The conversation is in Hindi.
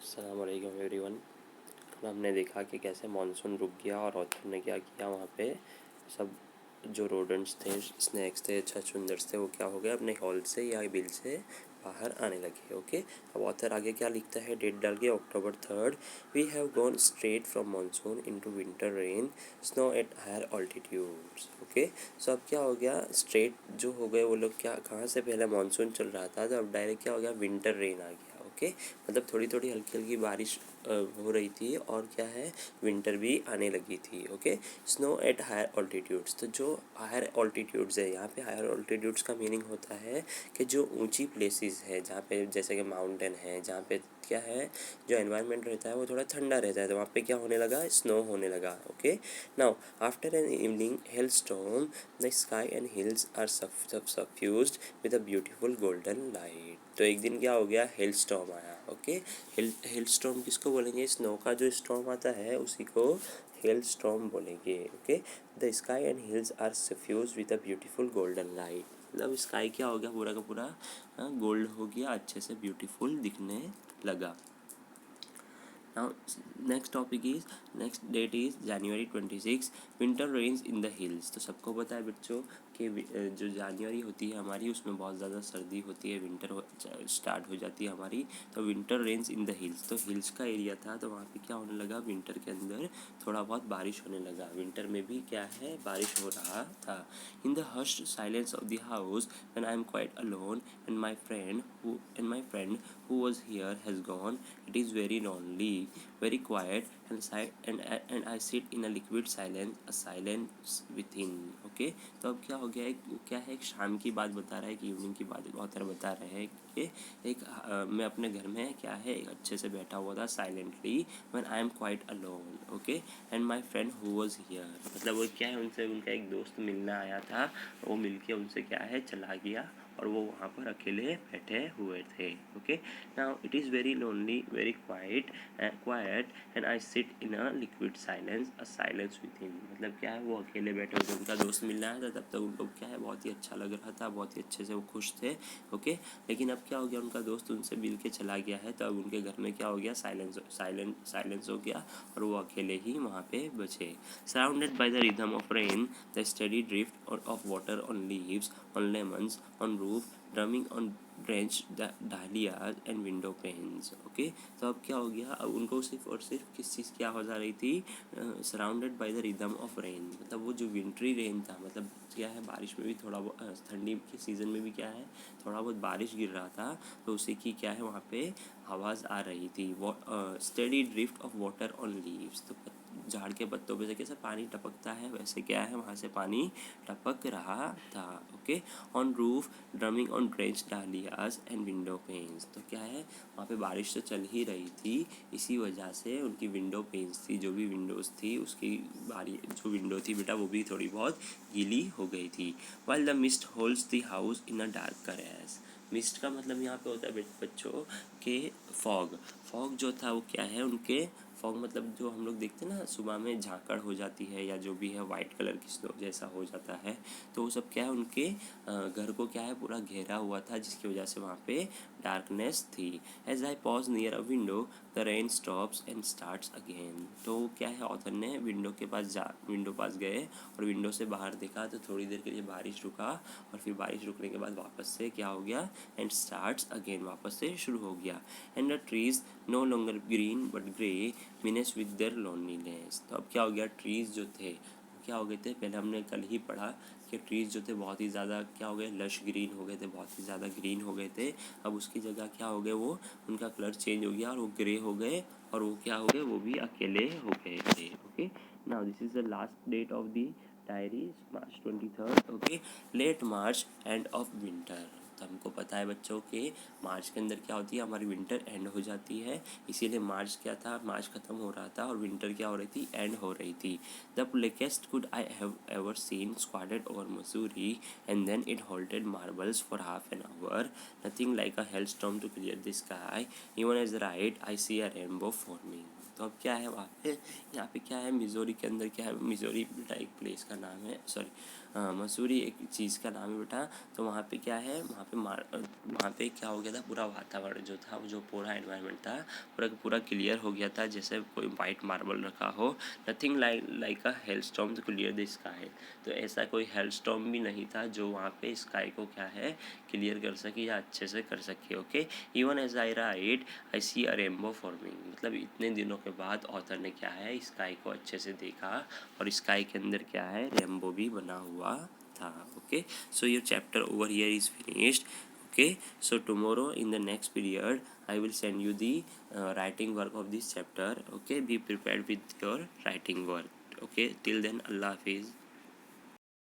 अस्सलाम वालेकुम एवरीवन। कल हमने देखा कि कैसे मानसून रुक गया और ऑथर ने क्या किया, वहाँ पे सब जो रोडेंट्स थे, स्नैक्स थे, छछूंदर्स थे, वो क्या हो गए, अपने हॉल से या बिल से बाहर आने लगे। ओके, अब ऑथर आगे क्या लिखता है, डेट डाल के October 3rd, we have gone straight from monsoon into winter rain, snow at higher altitudes. Okay, so अब क्या हो गया, स्ट्रेट जो हो गए वो लोग, क्या कहाँ से पहले मानसून चल रहा था, तो अब डायरेक्ट क्या हो गया, विंटर रेन आ गया। ओके, मतलब थोड़ी थोड़ी हल्की हल्की बारिश हो रही थी और क्या है, विंटर भी आने लगी थी। Okay, snow at higher altitudes, तो जो हायर ऑल्टीट्यूड्स है, यहाँ पे हायर ऑल्टीट्यूड्स का मीनिंग होता है कि जो ऊंची प्लेसेस है, जहाँ पे जैसे कि माउंटेन है, जहाँ पे क्या है, जो एनवायरनमेंट रहता है वो थोड़ा ठंडा रहता है, तो वहाँ पे क्या होने लगा, स्नो होने लगा। Okay, now after an evening hail storm, the sky and hills are suffused with a beautiful golden light. तो एक दिन क्या हो गया, हेल स्टॉर्म आया। ओके, हेल स्टॉर्म किसको बोलेंगे, स्नो का जो स्टॉर्म आता है उसी को हेल स्टॉर्म बोलेंगे। Okay, the sky and hills are suffuse with a beautiful golden light, मतलब स्काई क्या हो गया, पूरा का पूरा गोल्ड हो गया, अच्छे से ब्यूटीफुल दिखने लगा। Now next date is January 26, winter rains in the hills। तो सबको पता है बच्चों कि जो जनवरी होती है हमारी, उसमें बहुत ज़्यादा सर्दी होती है, विंटर स्टार्ट हो जाती है हमारी, तो winter rains in the hills, तो हिल्स का एरिया था, तो वहाँ पे क्या होने लगा, विंटर के अंदर थोड़ा बहुत बारिश होने लगा, विंटर में भी क्या है, बारिश हो रहा था। In the hushed silence of the house when I am quite alone and my friend who was here has gone, it is very lonely, very quiet, and I sit in a liquid silence, a silence within। okay, तो अब क्या हो गया, क्या है, एक शाम की बात बता रहा है, कि इवनिंग की बात ऑथर बता रहे हैं कि मैं अपने घर में क्या है, एक अच्छे से बैठा हुआ था silently, when I am quite alone. Okay, and my friend who was here, मतलब वो क्या है, उनसे उनका एक दोस्त मिलने आया था, वो मिलके उनसे क्या है, चला गया, और वो वहाँ पर अकेले बैठे हुए थे। Okay, now it is very lonely, very quiet and I sit in a liquid silence, a silence with him, मतलब क्या है, वो अकेले बैठे हुए थे, उनका दोस्त मिलने आया था, तब तक उनको क्या है, बहुत ही अच्छा लग रहा था, बहुत ही अच्छे से वो खुश थे। ओके, लेकिन अब क्या हो गया, उनका दोस्त उनसे मिल के चला गया है, तो अब उनके घर में क्या हो गया, साइलेंस हो गया, और वो अकेले ही वहाँ पे बचे। Surrounded by the rhythm of rain, the study drift of water on leaves, on lemons, on roof, drumming on drenched dahlias and window panes। Okay, तो अब क्या हो गया, अब उनको सिर्फ और सिर्फ किस चीज़ क्या हो जा रही थी, surrounded by the rhythm of rain, मतलब वो जो विंट्री रेन था, मतलब क्या है, बारिश में भी थोड़ा बहुत, ठंडी के सीज़न में भी क्या है, थोड़ा बहुत बारिश गिर रहा था, तो उसी की क्या है, वहाँ पे आवाज़ आ रही थी। Steady drift of water on leaves, तो झाड़ के पत्तों पे से कैसे पानी टपकता है, वैसे क्या है, वहाँ से पानी टपक रहा था। Okay, on roof drumming on drench dahlias and window panes, तो क्या है, वहाँ पे बारिश तो चल ही रही थी, इसी वजह से उनकी विंडो पेन्स थी, जो भी विंडोज़ थी, उसकी बारी जो विंडो थी बेटा, वो भी थोड़ी बहुत गीली हो गई थी। While the mist holds the house in a dark करेस, मिस्ट का मतलब यहाँ पे होता है बच्चों के फॉग जो था वो क्या है, उनके फॉग मतलब जो हम लोग देखते हैं ना, सुबह में झाकड़ हो जाती है, या जो भी है वाइट कलर की स्नो जैसा हो जाता है, तो वो सब क्या है, उनके घर को क्या है, पूरा घेरा हुआ था, जिसकी वजह से वहाँ पे डार्कनेस थी। As I pause near a window the rain stops and starts again, तो क्या है, ऑथर ने विंडो पास गए और विंडो से बाहर देखा, तो थोड़ी देर के लिए बारिश रुका, और फिर बारिश रुकने के बाद वापस से क्या हो गया, एंड स्टार्ट्स अगेन, वापस से शुरू हो गया। And the trees no longer green but grey menace with their loneliness, तो अब क्या हो गया, ट्रीज़ जो थे क्या हो गए थे, पहले हमने कल ही पढ़ा कि ट्रीज़ जो थे बहुत ही ज़्यादा क्या हो गए, लश ग्रीन हो गए थे, बहुत ही ज़्यादा ग्रीन हो गए थे, अब उसकी जगह क्या हो गए, वो उनका कलर चेंज हो गया और वो ग्रे हो गए, और वो क्या हो गए, वो भी अकेले हो गए थे। Okay, now this is the last date of the diary, March 23rd। Okay, late March end of winter, तो हमको पता है बच्चों के मार्च के अंदर क्या होती है, हमारी विंटर एंड हो जाती है, इसीलिए मार्च क्या था, मार्च ख़त्म हो रहा था, और विंटर क्या हो रही थी, एंड हो रही थी। The blackest could I have ever seen squatted over Missouri, and then it halted marbles for half an hour, nothing like a hailstorm to clear the sky, even as right I see a rainbow forming। तो अब क्या है वहाँ पे, यहाँ पे क्या है, मिजोरी के अंदर क्या है, मिजोरी बेटा एक प्लेस का नाम है, सॉरी मसूरी एक चीज़ का नाम है बेटा। तो वहाँ पे क्या है, वहाँ पे क्या हो गया था, पूरा वातावरण जो था, जो पूरा एनवायरनमेंट था पूरा पूरा क्लियर हो गया था, जैसे कोई वाइट मार्बल रखा हो। Nothing like a hail storm to clear the sky. तो ऐसा कोई हेल स्टॉर्म भी नहीं था जो वहाँ पे स्काई को क्या है क्लियर कर सके या अच्छे से कर सके। Okay, even as I write I see a rainbow forming. मतलब इतने दिनों के बाद ऑथर ने क्या है स्काई को अच्छे से देखा और स्काई के अंदर क्या है रेनबो भी बना हुआ था। Okay, so your chapter over here is finished. Okay, so tomorrow in the next period I will send you the writing work of this chapter. Okay, be prepared with your writing work. Okay, till then, Allah Hafiz.